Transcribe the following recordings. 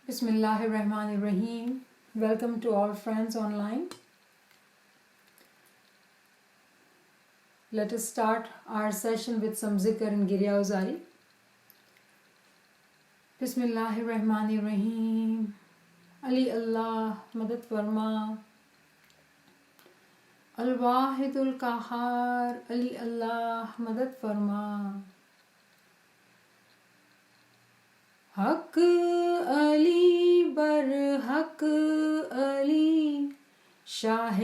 Bismillahirrahmanirrahim. Welcome to all friends online. Let us start our session with some zikr and girya-uzari. Bismillahirrahmanirrahim. Ali Allah madad farma. Al-Wahidul Qahar. Ali Allah madad farma. حق علی بر حق علی شاہ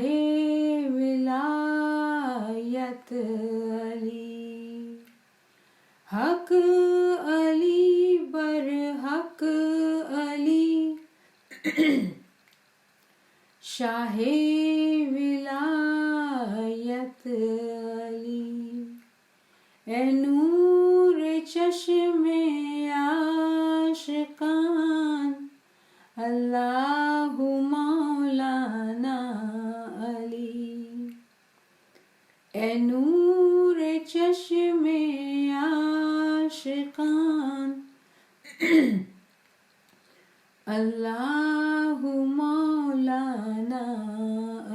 ولایت علی حق علی بر حق علی شاہ ولایت علی اے نور چشم عاشقان اللہ مولانا علی اے نور چشم عاشقان اللہ مولانا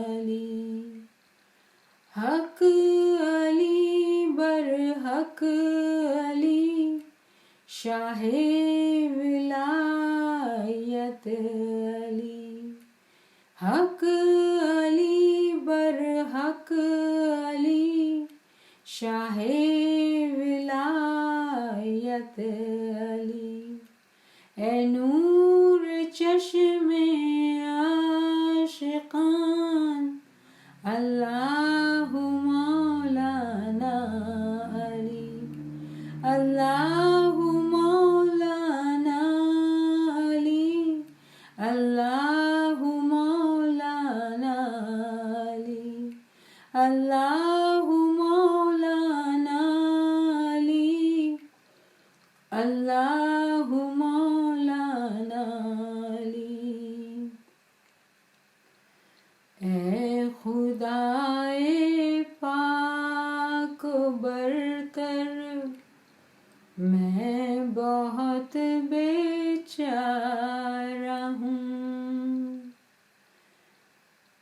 علی حق علی بر حق علی شاہ ولایت علی حق علی بر حق علی شاہ ولایت علی اے نور چشم عاشقان اللہ مولانا علی اللہ مولانا علی اللہ مولانا علی اللہ مولانا علی اللہ مولانا علی اے خدائے پاک برتر میں بہت بیچارہ ہوں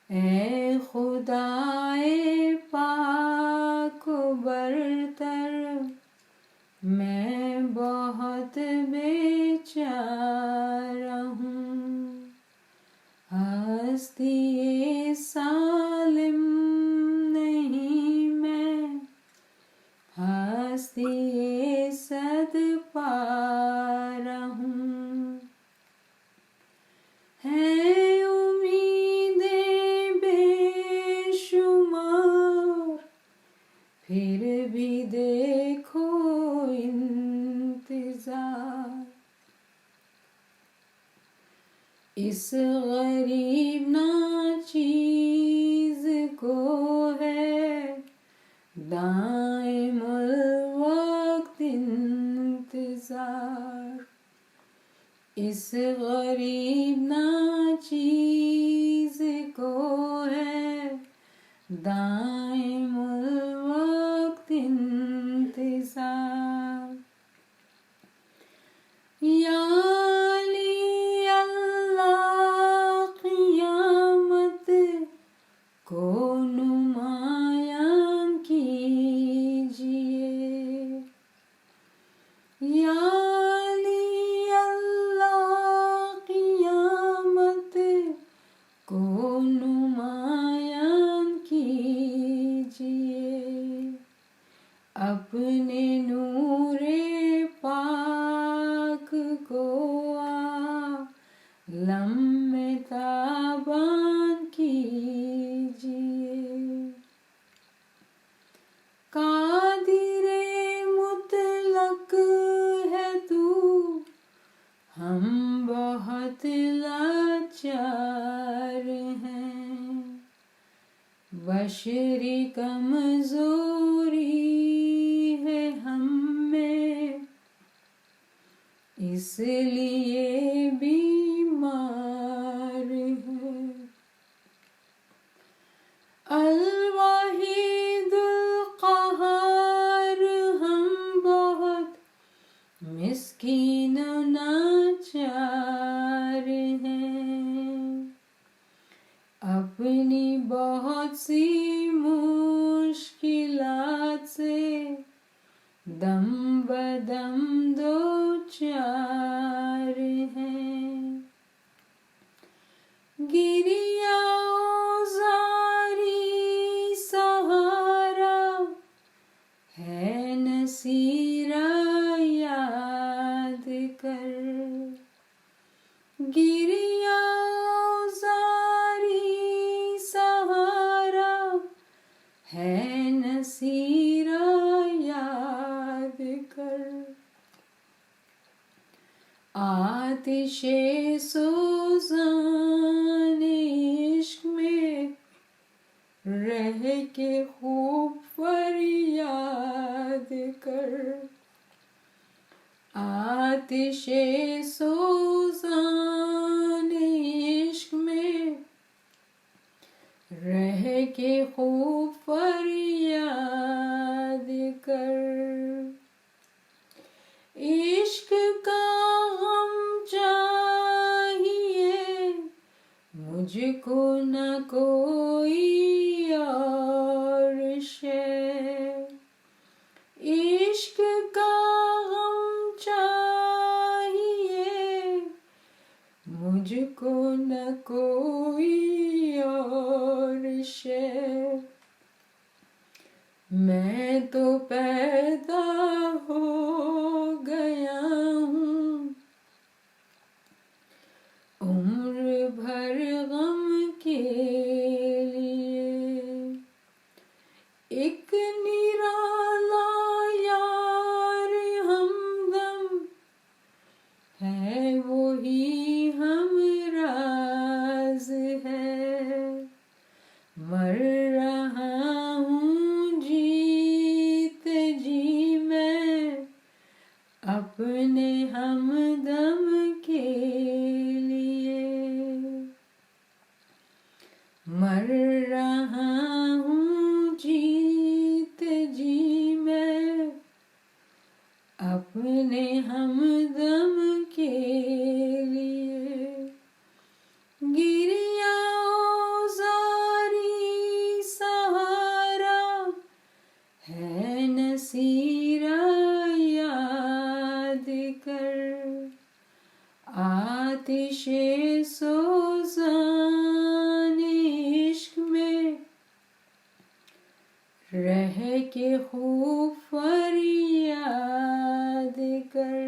اے خدائے پاک برتر میں بہت بیچارہ ہوں ہستی سالم نہیں میں ہستی صد پارہ ہوں ہے امیدیں بے شمار پھر بھی دیکھو انتظار اس غریب ناچیز کو ہے دائم الوقت انتظار اس غریب ناچیز کو ہے دائم الوقت انتظار یا علی اللہ قیامت کو نمایاں کیجئے یا علی اللہ قیامت کو نمایاں کیجئے اپنے نور پاک کو عالم میں تابان کیجئے قادر مطلق ہے تو ہم بہت لاچار ہیں بشری کمزوری ہے ہم میں اس لیے بیمار ہے الواحد القہار ہم بہت مسکین و ناچار सी मुश्किलात से दम बदम दो चार हैं। गिरिया जारी सहारा है नसीरा याद कर। गिरिया जारी सहारा है नसीरा याद कर। आतिशे सोज़ान इश्क में रह के खूब फरियाद कर। आतिशे सोज़ान इश्क में रह के खूब फरियाद कर। इश्क का गम चाहिए मुझको न कोई और शे। इश्क का गम चाहिए मुझको न कोई और शे। मैं तो पैदा हो गया हूँ उम्र भर गम के लिए। एक निराला यार हमदम है वही हमराज है। मर रहा हूँ जीत जी मैं अपने हमदम के लिए। मर रहा हूँ जीत जी मैं अपने हमदम के लिए। गिरिया जारी सहारा है नसीरा याद कर। आतिशे सोज़ान इश्क में रह के खूब फरियाद कर।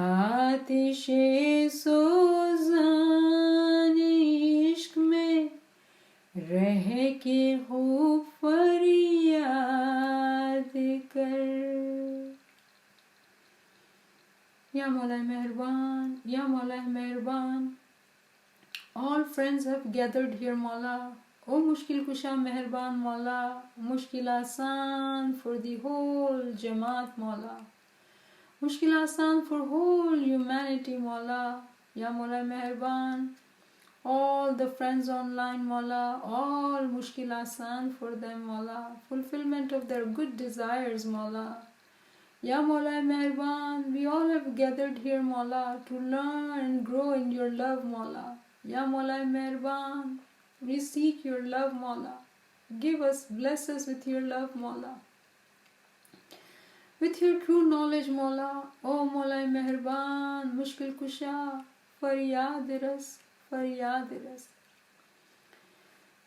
आतिशे सोज़ान इश्क में रह के खूब फरियाद कर। या मौला मेहरबान, या मौला मेहरबान। All friends have gathered here, Mawla. O Mushkil Kusha Meherban Mawla, Mushkil Asan for the whole Jamaat Mawla. Mushkil Asan for whole humanity Mawla. Ya Mawla Meherban. All the friends online Mawla, all Mushkil Asan for them Mawla. Fulfillment of their good desires Mawla. Ya Mawla Meherban, we all have gathered here Mawla to learn and grow in your love Mawla. Ya Mawla Meherban, we seek your love Mawla. Give us, bless us with your love Mawla. With your true knowledge Mawla, O Mawla Meherban, Mushkil Kusha, faryad ras, faryad ras.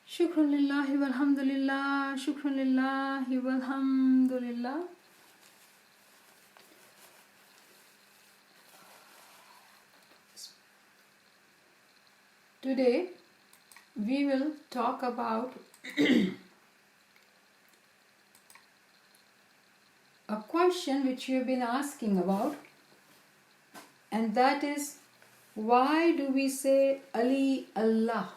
Shukran lillahi walhamdulillah, shukran lillahi walhamdulillah. Today we will talk about a question which you have been asking about, and that is, why do we say Ali Allah?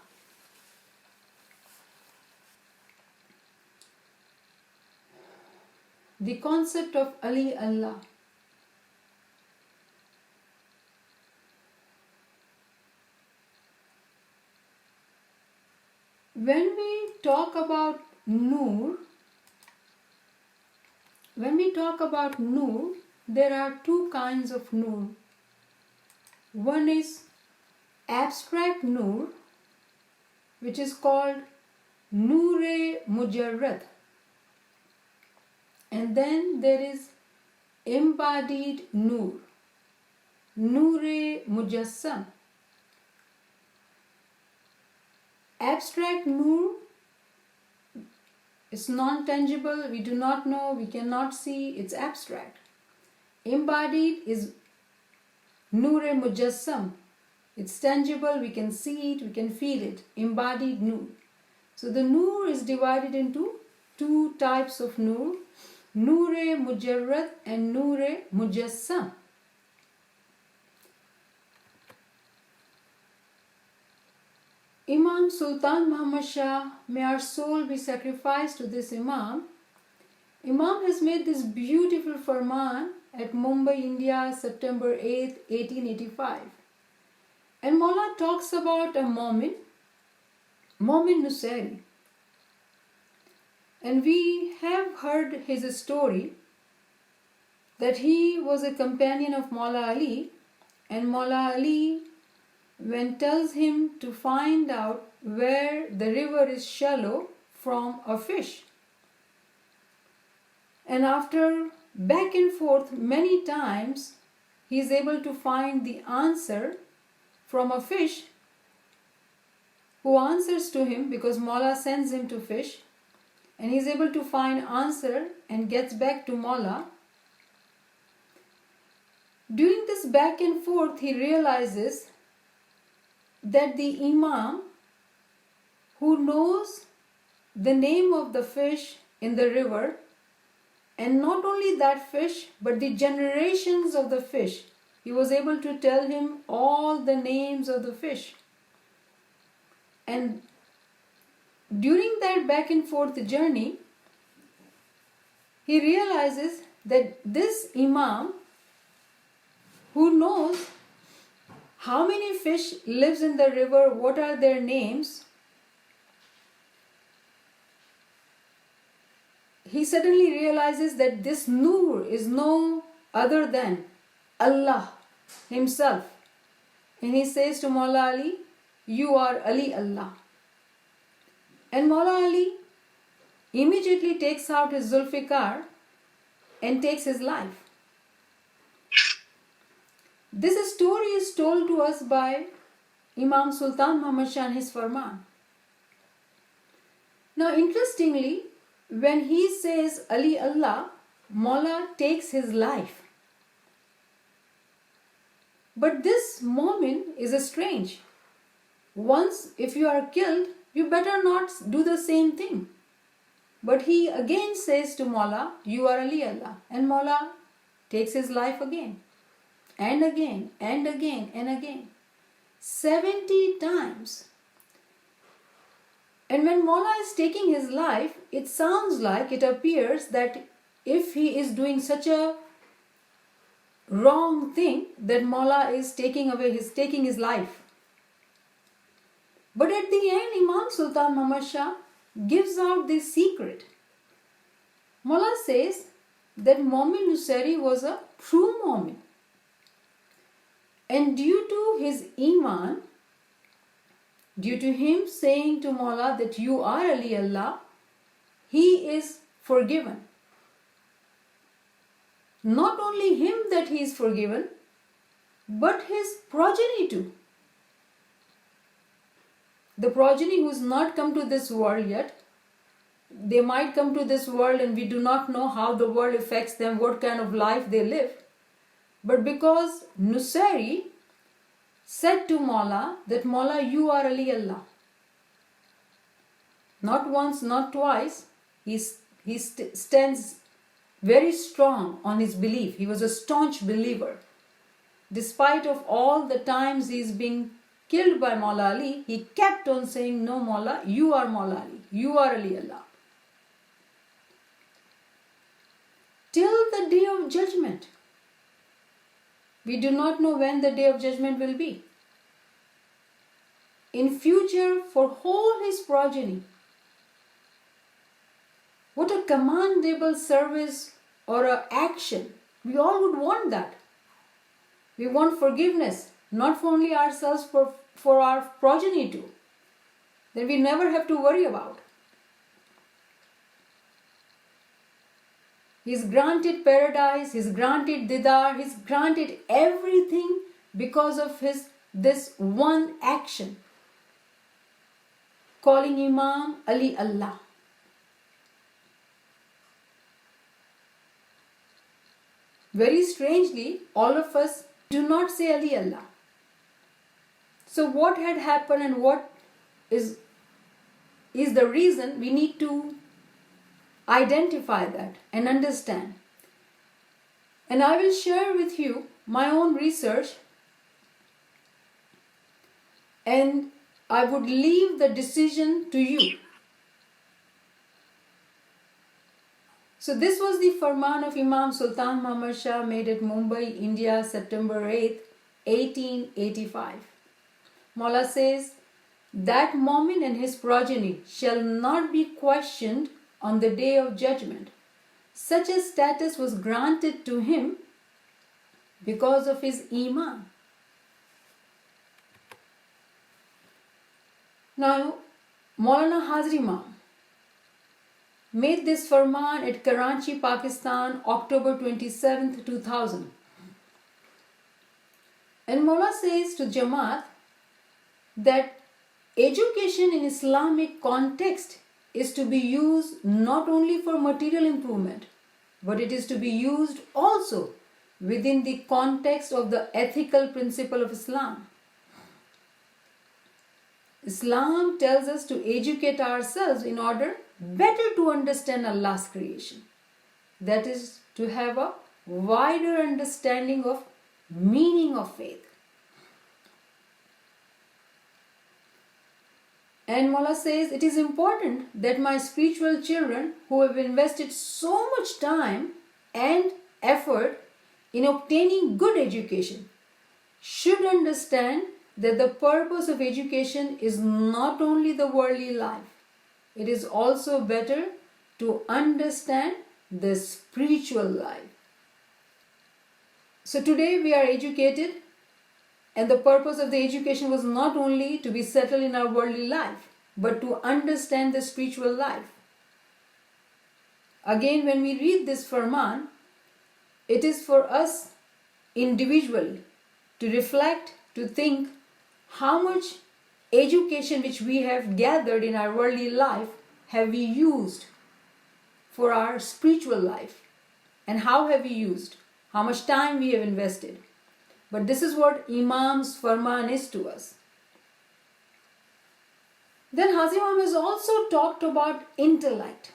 The concept of Ali Allah. When we talk about Noor, there are two kinds of Noor. One is abstract Noor, which is called Noor-e Mujarrad. And then there is embodied Noor, Noor-e Mujassam. Abstract Noor is non-tangible, we do not know, we cannot see, it's abstract. Embodied is Noor-e Mujassam. It's tangible, we can see it, we can feel it. Embodied Noor. So the Noor is divided into two types of Noor. Noor-e Mujarrad and Noor-e Mujassam. Imam Sultan Muhammad Shah, may our soul be sacrificed to this Imam. Imam has made this beautiful farman at Mumbai, India, September 8, 1885. And Maula talks about a Momin Nusayri. And we have heard his story that he was a companion of Maula Ali, and Maula Ali, when tells him to find out where the river is shallow from a fish. And after back and forth many times, he is able to find the answer from a fish who answers to him, because Maula sends him to fish, and he is able to find answer and gets back to Maula. During this back and forth, he realizes that the Imam who knows the name of the fish in the river, and not only that fish but the generations of the fish, he was able to tell him all the names of the fish. And during that back and forth journey, he realizes that this Imam who knows how many fish lives in the river, what are their names, he suddenly realizes that this Noor is no other than Allah himself. And he says to Maula Ali, you are Ali Allah. And Maula Ali immediately takes out his Zulfikar and takes his life. This story is told to us by Imam Sultan Muhammad Shah in his Farman. Now interestingly, when he says Ali Allah, Maula takes his life. But this moment is strange. Once if you are killed, you better not do the same thing. But he again says to Maula, you are Ali Allah. And Maula takes his life again. And again, and again, and again. 70 times. And when Maula is taking his life, it sounds like, it appears that if he is doing such a wrong thing, that Maula is taking his life. But at the end, Imam Sultan Muhammad Shah gives out this secret. Maula says that Momin Nusayri was a true Momin. And due to his Iman, due to him saying to Maula that you are Ali Allah, he is forgiven. Not only him that he is forgiven, but his progeny too. The progeny who has not come to this world yet, they might come to this world and we do not know how the world affects them, what kind of life they live. But because Nusayri said to Maula that Maula, you are Ali Allah. Not once, not twice, he stands very strong on his belief. He was a staunch believer. Despite of all the times he is being killed by Maula Ali, he kept on saying, no Maula, you are Maula Ali, you are Ali Allah. Till the day of judgment. We do not know when the day of judgment will be. In future, for whole his progeny, what a commendable service or an action. We all would want that. We want forgiveness, not for only ourselves, for our progeny too. Then we never have to worry about. He's granted paradise, He's granted didar, He's granted everything because of this one action, calling Imam Ali Allah. Very strangely, all of us do not say Ali Allah. So what had happened and what is the reason? We need to identify that and understand. And I will share with you my own research, and I would leave the decision to you. So this was the farman of Imam Sultan Muhammad Shah, made at Mumbai, India, September 8th, 1885. Maula says, that moment and his progeny shall not be questioned on the day of judgment. Such a status was granted to him because of his iman. Now, Maulana Hazir Imam made this farman at Karachi, Pakistan, October 27th, 2000. And Maula says to Jamaat that education in Islamic context is to be used not only for material improvement, but it is to be used also within the context of the ethical principle of Islam. Islam tells us to educate ourselves in order better to understand Allah's creation. That is, to have a wider understanding of meaning of faith. And Maula says, it is important that my spiritual children, who have invested so much time and effort in obtaining good education, should understand that the purpose of education is not only the worldly life. It is also better to understand the spiritual life. So today we are educated, and the purpose of the education was not only to be settled in our worldly life, but to understand the spiritual life. Again, when we read this farman, it is for us individually to reflect, to think how much education which we have gathered in our worldly life have we used for our spiritual life, and how have we used, how much time we have invested. But this is what Imam's farman is to us. Then Hazir Imam has also talked about intellect.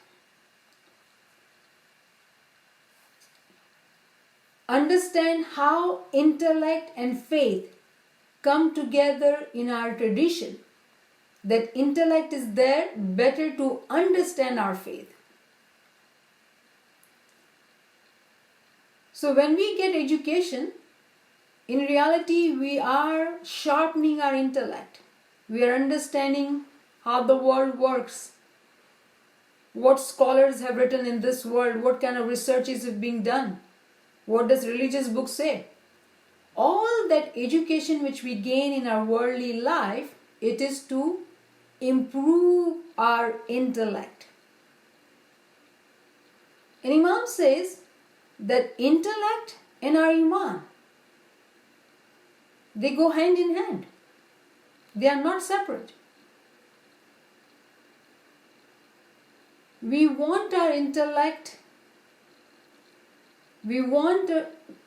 Understand how intellect and faith come together in our tradition. That intellect is there better to understand our faith. So when we get education, in reality we are sharpening our intellect. We are understanding how the world works, what scholars have written in this world, what kind of research is being done, what does religious books say. All that education which we gain in our worldly life, it is to improve our intellect. And Imam says that intellect and our iman, they go hand in hand. They are not separate. We want our intellect, we want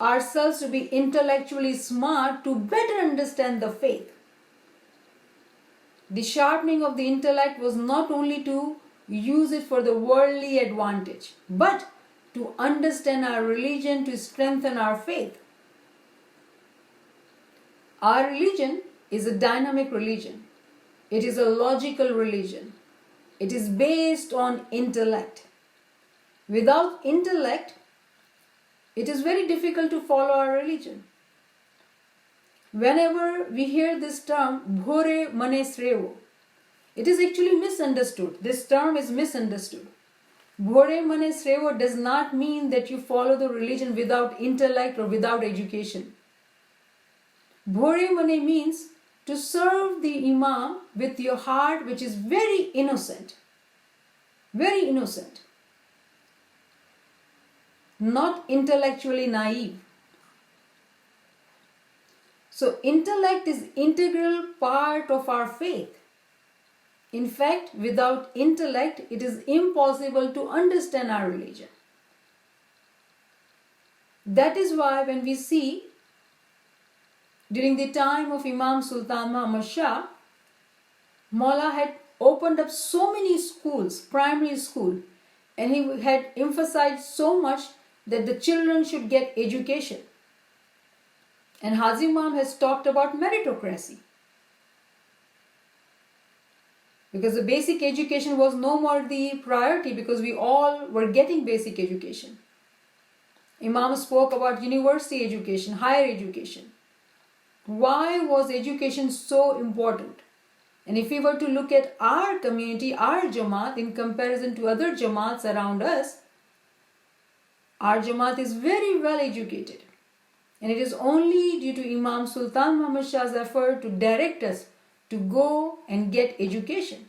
ourselves to be intellectually smart to better understand the faith. The sharpening of the intellect was not only to use it for the worldly advantage, but to understand our religion, to strengthen our faith. Our religion is a dynamic religion. It is a logical religion. It is based on intellect. Without intellect, it is very difficult to follow our religion. Whenever we hear this term, bhore mane srevo, it is actually misunderstood. This term is misunderstood. Bhore mane srevo does not mean that you follow the religion without intellect or without education. Bhore mane means to serve the Imam with your heart, which is very innocent. Very innocent. not intellectually naive. So intellect is integral part of our faith. In fact, without intellect, it is impossible to understand our religion. That is why when we see during the time of Imam Sultan Muhammad Shah, Maula had opened up so many schools, primary school, and he had emphasized so much that the children should get education. And Haji Imam has talked about meritocracy. Because the basic education was no more the priority, because we all were getting basic education. Imam spoke about university education, higher education. Why was education so important? And if we were to look at our community, our Jamaat, in comparison to other Jamaats around us, our Jamaat is very well educated. And it is only due to Imam Sultan Muhammad Shah's effort to direct us to go and get education.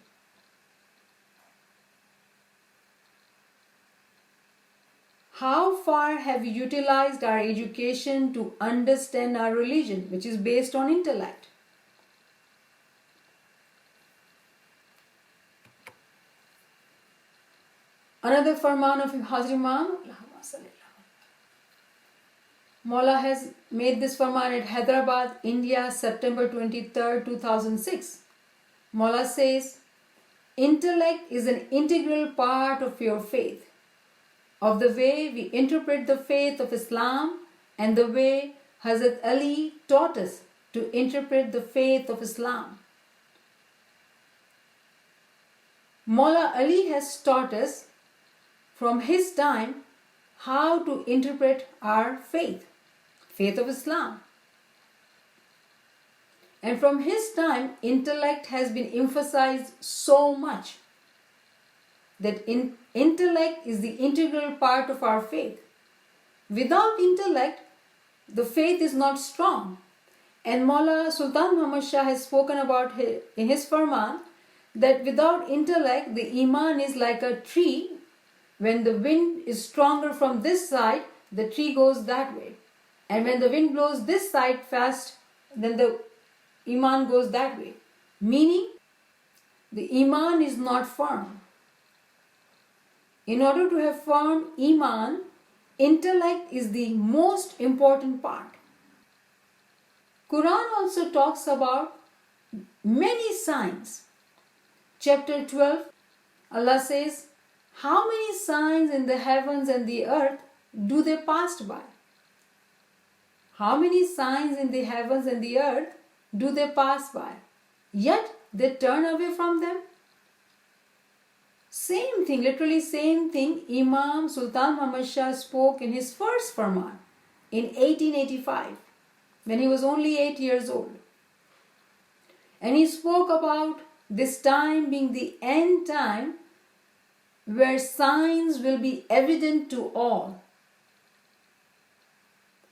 How far have we utilized our education to understand our religion, which is based on intellect? Another farman of Hazrat Imam, Maula has made this farman at Hyderabad, India, September 23rd, 2006. Maula says, intellect is an integral part of your faith, of the way we interpret the faith of Islam and the way Hazrat Ali taught us to interpret the faith of Islam. Maula Ali has taught us from his time how to interpret our faith of Islam. And from his time, intellect has been emphasized so much that intellect is the integral part of our faith. Without intellect, the faith is not strong. And Maula Sultan Muhammad Shah has spoken about in his farman that without intellect, the iman is like a tree. When the wind is stronger from this side, the tree goes that way. And when the wind blows this side fast, then the iman goes that way. Meaning, the iman is not firm. In order to have firm iman, intellect is the most important part. Quran also talks about many signs. Chapter 12, Allah says, how many signs in the heavens and the earth do they pass by? How many signs in the heavens and the earth do they pass by? Yet they turn away from them. Same thing, literally same thing, Imam Sultan Muhammad Shah spoke in his first farman in 1885 when he was only 8 years old. And he spoke about this time being the end time where signs will be evident to all.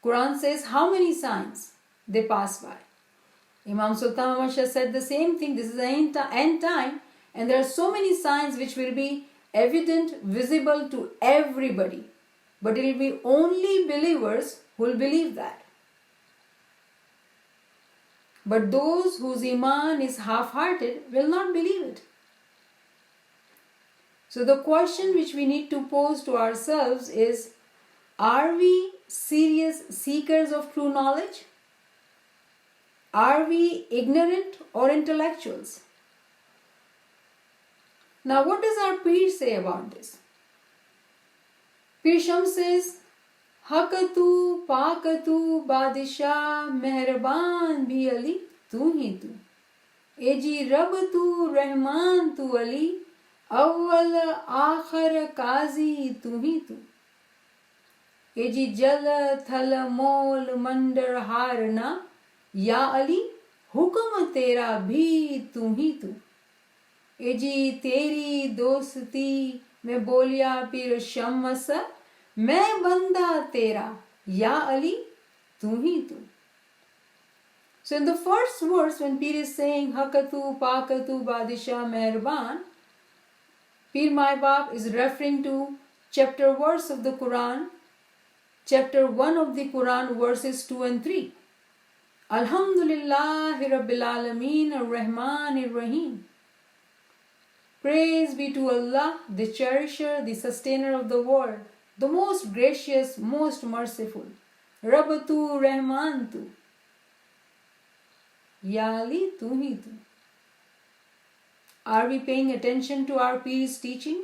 Quran says how many signs they pass by. Imam Sultan Muhammad Shah said the same thing. This is the end time, and there are so many signs which will be evident, visible to everybody. But it will be only believers who will believe that. But those whose iman is half-hearted will not believe it. So the question which we need to pose to ourselves is, are we serious seekers of true knowledge? Are we ignorant or intellectuals? Now what does our Peer say about this? Peer Shams says, Hakatu, Pakatu, Badishah, Mehraban bhi Ali, tu hi tu. Eji Rab tu, Rahman tu Ali, Awwal Akhar Qazi tu hi tu. Eji Jal Thal Mol Mandar Harna, Ya Ali, Hukam Tera bhi tu hi tu. Eji Teri Dosti mein bolya Peer Shams, मैं बंदा तेरा या अली तू ही तू. So in the first verse, when Peer is saying Hakatu, Pakatu, Badishah, Meherban, Peer My Bap is referring to chapter verse of the Quran chapter 1 of the Quran, verses 2 and 3. Alhamdulillahi Rabbil Alameen Ar-Rahman Ar-Rahim. Praise be to Allah, the cherisher, the sustainer of the world, the most gracious, most merciful. Rabbatu Rahman tu. Ya Ali, tu hi tu. Are we paying attention to our Pir's teaching?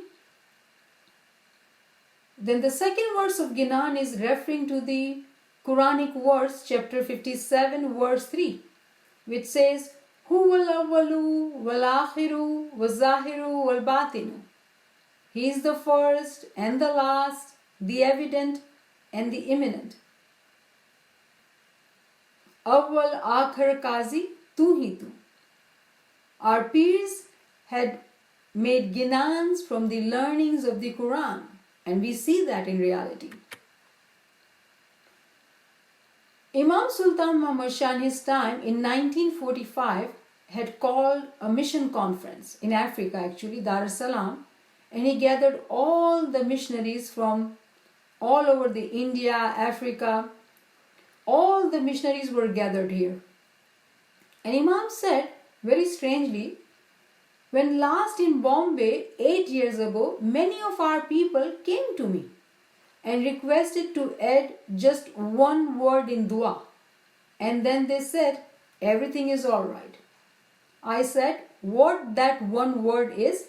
Then the second verse of Ginan is referring to the Quranic verse, chapter 57, verse 3, which says, Huwal awwalu wal akhiru wal zahiru wal batinu. He is the first and the last, the evident and the imminent. Awwal akhir kazi tu hi tu. Our peers had made ginans from the learnings of the Quran, and we see that in reality. Imam Sultan Muhammad Shah in his time in 1945 had called a mission conference in Africa, actually, Dar es Salaam, and he gathered all the missionaries from all over the India, Africa. All the missionaries were gathered here. And Imam said, very strangely, when last in Bombay 8 years ago, many of our people came to me and requested to add just one word in dua. And then they said, everything is all right. I said, what that one word is?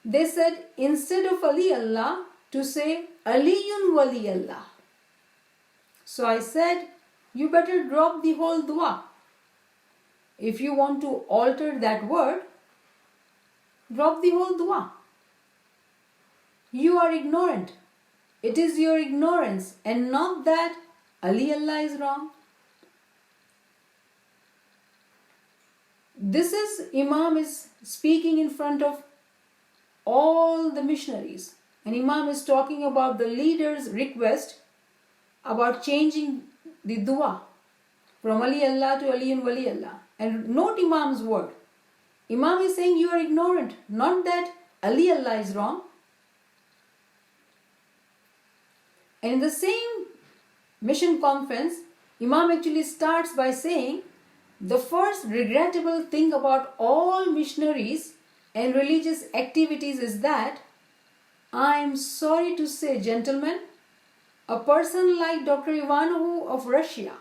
They said, instead of Ali Allah, to say Aliyun Wali Allah. So I said, you better drop the whole dua. If you want to alter that word, drop the whole dua. You are ignorant. It is your ignorance and not that Ali Allah is wrong. This is Imam is speaking in front of all the missionaries. And Imam is talking about the leader's request about changing the dua from Ali Allah to Aliyun Wali Allah. And note Imam's word. Imam is saying you are ignorant, not that Ali Allah is wrong. And in the same mission conference, Imam actually starts by saying, the first regrettable thing about all missionaries and religious activities is that, I am sorry to say, gentlemen, a person like Dr. Ivanov of Russia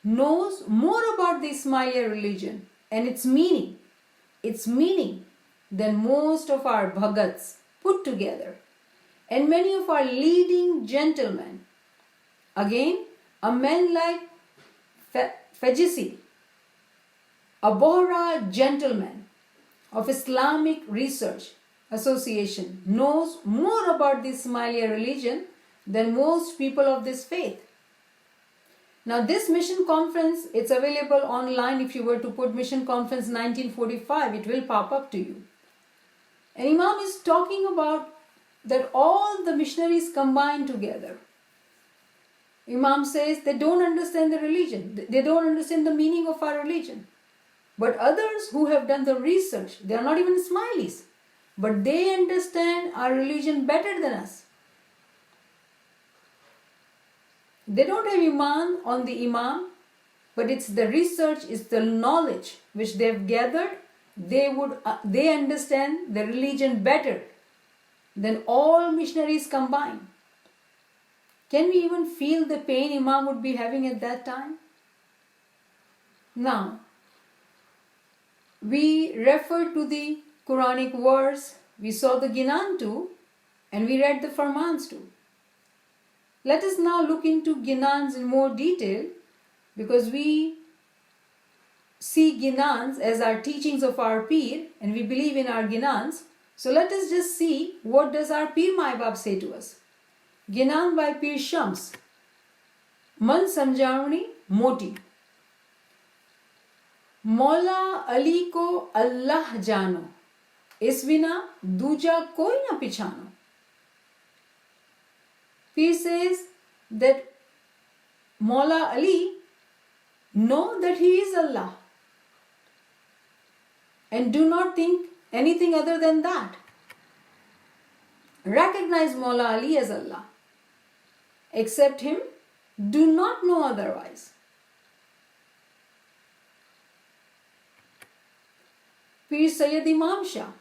knows more about the Ismaili religion and its meaning than most of our bhagats put together and many of our leading gentlemen. Again, a man like Fajisi, a Bohra gentleman of Islamic Research Association, knows more about the Ismaili religion than most people of this faith. Now this mission conference, it's available online. If you were to put mission conference 1945, it will pop up to you. And Imam is talking about that all the missionaries combined together. Imam says they don't understand the religion. They don't understand the meaning of our religion. But others who have done the research, they are not even Ismailis, but they understand our religion better than us. They don't have Iman on the Imam, but it's the research, it's the knowledge which they've gathered. They understand the religion better than all missionaries combined. Can we even feel the pain Imam would be having at that time? Now, we refer to the Quranic verse, we saw the Ginan too, and we read the Farmans too. Let us now look into Ginans in more detail, because we see Ginans as our teachings of our Pir and we believe in our Ginans. So let us just see what does our Pir Mai Bab say to us. Ginan by Pir Shams. Man Samjhavani Moti. Maula Ali ko Allah jano, is bina दूजा कोई ना पिछानो. Pir says that Maula Ali know that he is Allah and do not think anything other than that. Recognize Maula Ali as Allah. Accept him, do not know otherwise. Pir Sayyid Imam Shah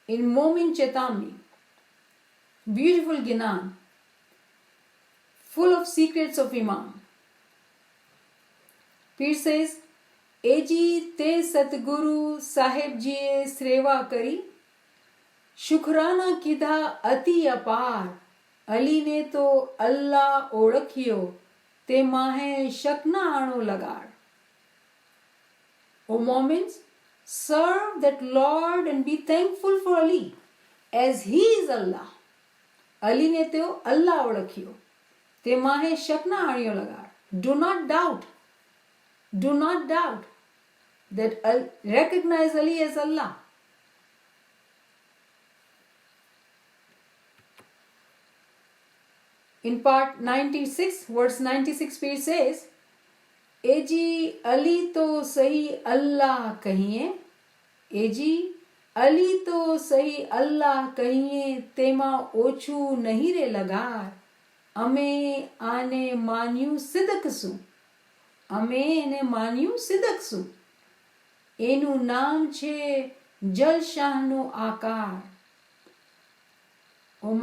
in Momin Chetamni, beautiful Gyanan, full of secrets of Imam. Pir says, Eji te Satguru Sahib jiye sreva kari, શુક્રાના કીધા અતિ અપાર, અલીને તો અલ્લાહ ઓળખ્યો, તે માહે શકના આણો લગાડ. O Mormons, serve that Lord and be thankful for Ali, as He is Allah. અલીને તેઓ અલ્લાહ ઓળખ્યો, તે માહે શકના આણ્યો લગાડ. Do not doubt that recognize Ali as Allah. In part 96, verse 96, Pir says, Eji Ali to sahi Allah kahiye, Eji Ali to sahi Allah kahiye, tema ochu nahi re lagar, ame aane manyu sidaksu, ame ene manyu sidaksu, enu naam che jal shahnu akar. O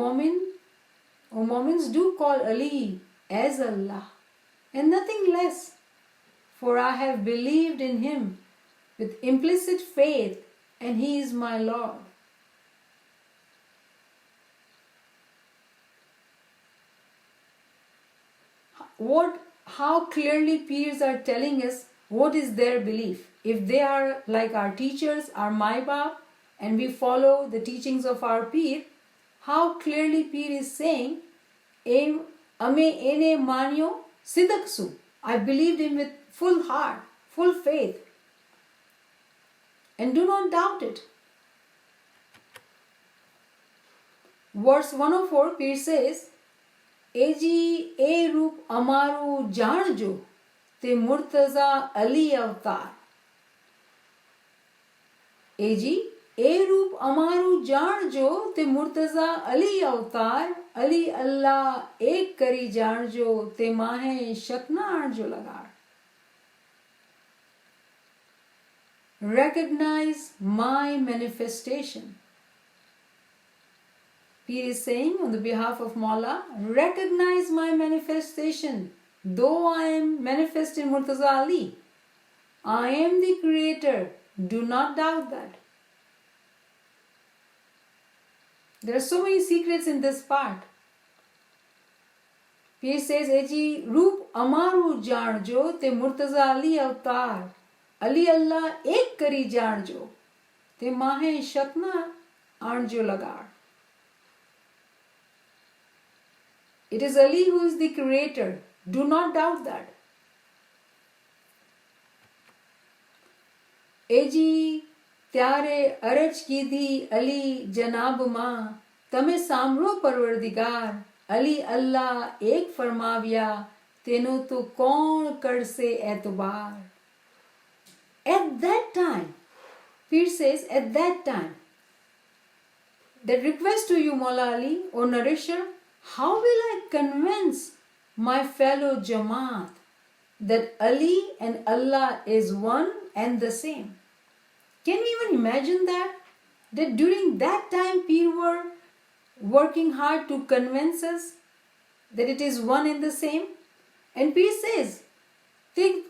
Mormons, do call Ali as Allah and nothing less, for I have believed in him with implicit faith and he is my Lord. How clearly peers are telling us what is their belief. If they are like our teachers, our Mai-Bap, and we follow the teachings of our peer, how clearly Peer is saying, Ame ene manyo sidaksu. I believed him with full heart, full faith. And do not doubt it. Verse 104, Peer says, Eji e roop amaru janjo, te murtaza Ali avatar. Eji એ રૂપ અમારું જાણજો, તે મુર્તઝા અલી અવતાર, અલી અલ્લાહ એક કરી જાણજો, તે માહે શકના આણજો લગાડ. Recognize my manifestation. Pir is saying on the behalf of Maula, recognize my manifestation. Though I am manifest in Murtaza Ali, I am the creator. Do not doubt that. There are so many secrets in this part. Pir says, Eji roop amaru janjo, te murtaza Ali avatar, Ali Allah ek kari janjo, te mahe shakna aanjo lagar. It is Ali who is the creator. Do not doubt that. Eji ત્યારે અરજ કીધી અલી જનાબમાં, તમે સાંભળો પરવરદિગાર, અલી અલ્લાહ એક ફરમાવ્યા, તેનો તો કોણ કરશે એતબાર. At that time, Pir says, at that time, that request to you, Maula Ali, O nourisher, how will I convince my fellow Jamaat that Ali and Allah is one and the same? Can we even imagine that? That during that time Pir were working hard to convince us that it is one and the same? And Pir says, think,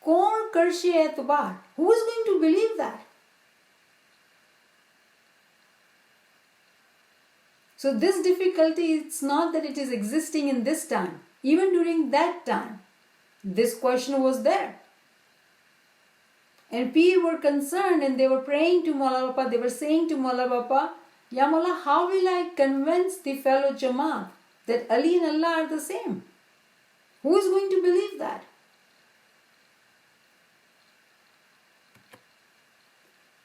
kaun karshe etbar? Who is going to believe that? So this difficulty, it's not that it is existing in this time. Even during that time, this question was there. And Pir were concerned and they were praying to Maula Bapa. They were saying to Maula Bapa, Ya Maula, how will I convince the fellow Jamaat that Ali and Allah are the same? Who is going to believe that?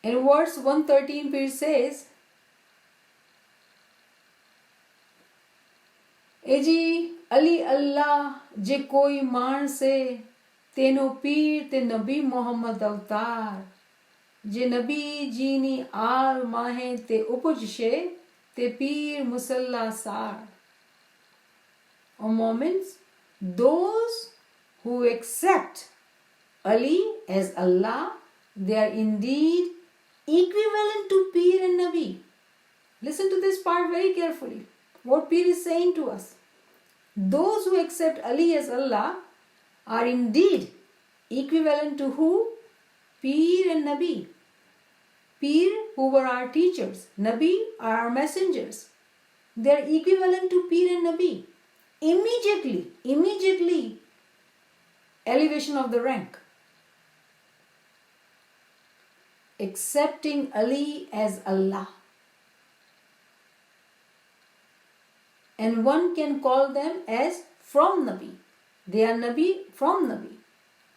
In verse 113, Pir says, Eji Ali Allah je koi maan se, તેનો પીર તે નબી મોહમ્મદ અવતાર, જે નબીજીની આળ માહે તે ઉપજશે, તે પીર મુસલ્લા સાર. O moments, those who accept Ali as Allah, they are indeed equivalent to Peer and Nabi. Listen to this part very carefully. What Peer is saying to us. Those who accept Ali as Allah are indeed equivalent to who? Peer and Nabi. Peer, who were our teachers. Nabi are our messengers. They are equivalent to Peer and Nabi. Immediately, elevation of the rank. Accepting Ali as Allah. And one can call them as from Nabi. They are Nabi from Nabi.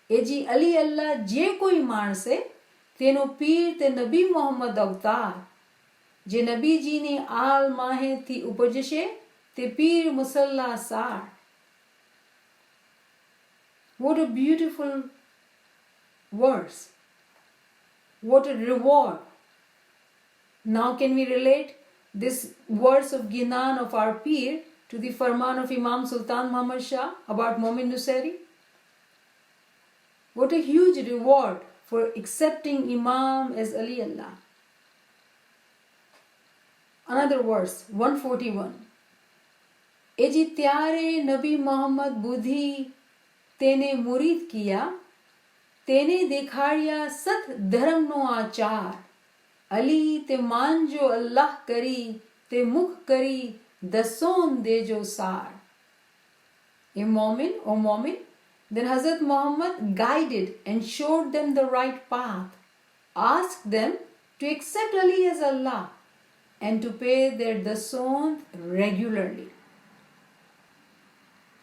Eji Ali Allah je koi marse, teno Peer te Nabi Muhammad avtar. Je Nabi ji ne al mahe thi upajashe, te Peer musalla sar. What a beautiful verse. What a reward. Now can we relate this verse of Ginan of our Peer to the Farman of Imam Sultan Muhammad Shah about Momin Nusayri? What a huge reward for accepting Imam as Ali Allah. Another verse, 141. Eji tyare Nabi Muhammad Budhi tene murid kiya, tene dekhaadiya sat dharam no aachar. Ali te manjo Allah kari, te mukh kari, dason dejo sar. O Mu'min, then Hazrat Muhammad guided and showed them the right path, asked them to accept Ali as Allah and to pay their dason regularly.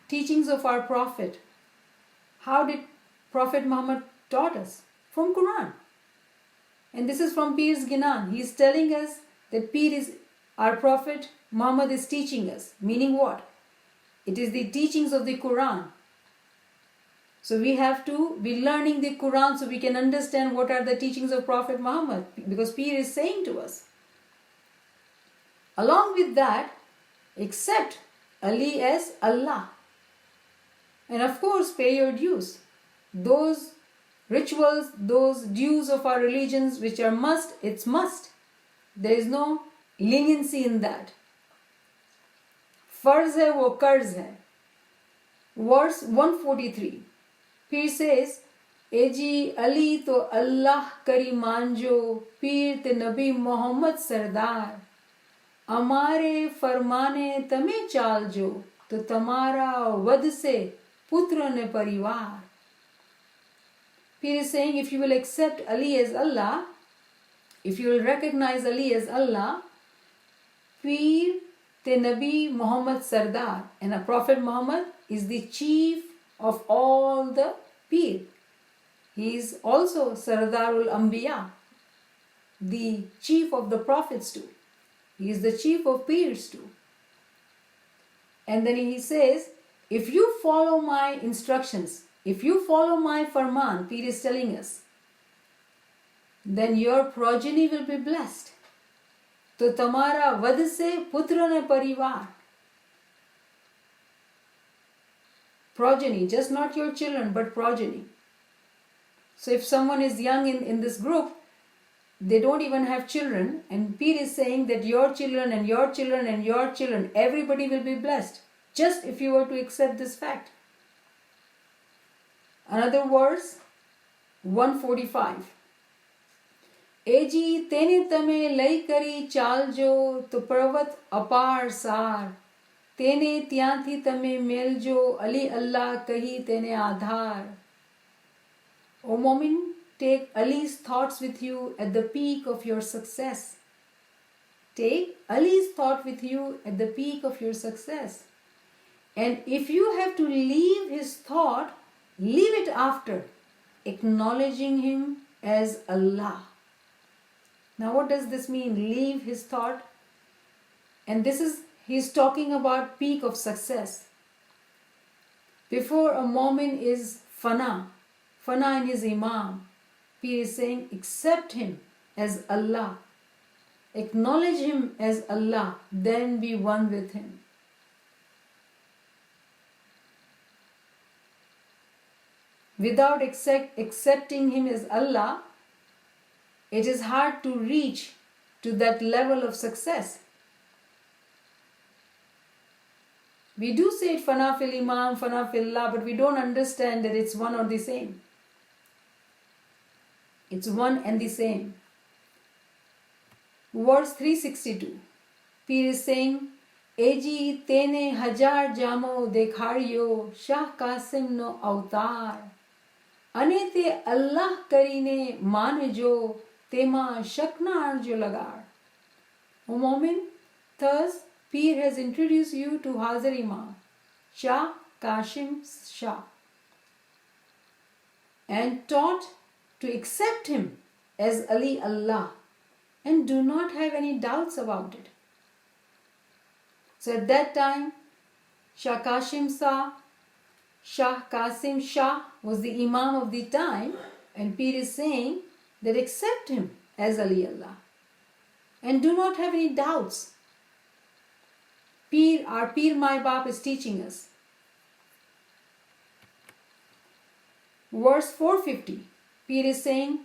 Teachings of our Prophet. How did Prophet Muhammad taught us? From Quran. And this is from Peer's Ginan. He is telling us that Peer is our Prophet, Muhammad is teaching us. Meaning what? It is the teachings of the Quran. So we have to be learning the Quran so we can understand what are the teachings of Prophet Muhammad. Because Peer is saying to us. Along with that, accept Ali as Allah. And of course, pay your dues. Those rituals, those dues of our religions which are must, it's must. There is no leniency in that. Farz hai wo karz hai. Verse 143. Peer says, Eji Ali to Allah kari manjo, Peer te Nabi Muhammad Sardar. Amare farmane tame chaljo, to tamara vad se putra ne parivar. Peer is saying, if you will accept Ali as Allah, if you will recognize Ali as Allah, Peer te Nabi Muhammad Sardar, and a Prophet Muhammad is the chief of all the Peer. He is also Sardarul Anbiya, the chief of the prophets too. He is the chief of Peers too. And then he says, if you follow my instructions, if you follow my farman, Peer is telling us, then your progeny will be blessed. To tamara vad se putra ne parivar. Progeny, just not your children, but progeny. So if someone is young in this group, they don't even have children, and Peer is saying that your children and your children and your children, everybody will be blessed, just if you were to accept this fact. Another verse, 145. Eji tene tame lai kari chaljo to parvat apar sar. Tene tyanthi tame meljo Ali Allah kahi tene adhar. O Mu'min, take Ali's thoughts with you at the peak of your success. Take Ali's thought with you at the peak of your success. And if you have to leave his thought, leave it after acknowledging him as Allah. Now what does this mean? Leave his thought. And this is, he's talking about peak of success. Before a Mu'min is fana in his Imam, Peer is saying, accept him as Allah. Acknowledge him as Allah, then be one with him. without accepting Him as Allah, it is hard to reach to that level of success. We do say it, Fana fil Imam, Fana fillah, but we don't understand that it's one or the same. It's one and the same. Verse 362. Pir is saying, Eji tene hajar jamo dekhadio Shah Qasim no avatar. Ane te Allah karine manjo tema shakna arjo lagar. O Mu'min, thus Pir has introduced you to Hazar Imam, Shah Qasim Shah, and taught to accept him as Ali Allah and do not have any doubts about it. So at that time, Shah Qasim Shah was the Imam of the time, and Pir is saying that accept him as Ali Allah and do not have any doubts. Our Pir Mai Bap is teaching us. Verse 450, Pir is saying,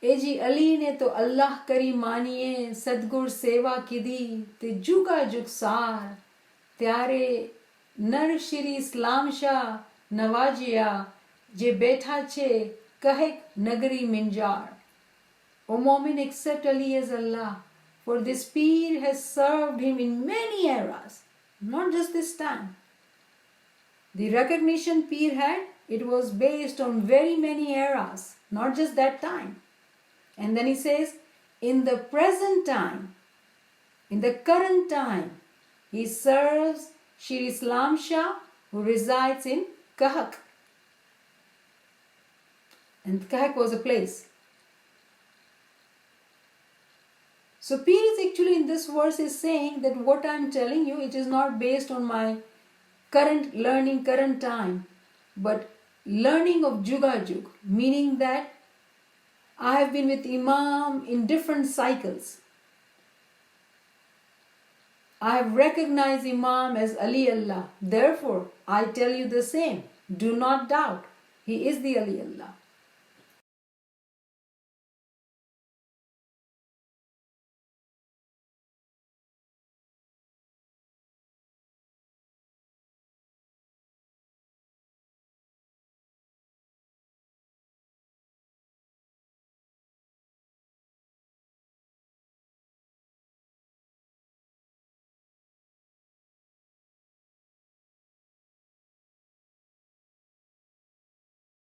Eji Ali ne to Allah kari maniye Sadgur seva kidi te juga jugsar Tyare nar Shri Islam Shah Navajiya je betha che kahek nagari minjar. O Mu'min, accept Ali as Allah, for this Pir has served him in many eras, not just this time. The recognition Pir had, it was based on very many eras, not just that time. And then he says, in the present time, in the current time, he serves Shri Islam Shah, who resides in Kahak. And Kahak was a place. So Pir is actually in this verse is saying that what I am telling you, it is not based on my current learning, current time, but learning of Juga Jug, meaning that I have been with Imam in different cycles. I have recognized Imam as Ali Allah. Therefore, I tell you the same. Do not doubt. He is the Ali Allah.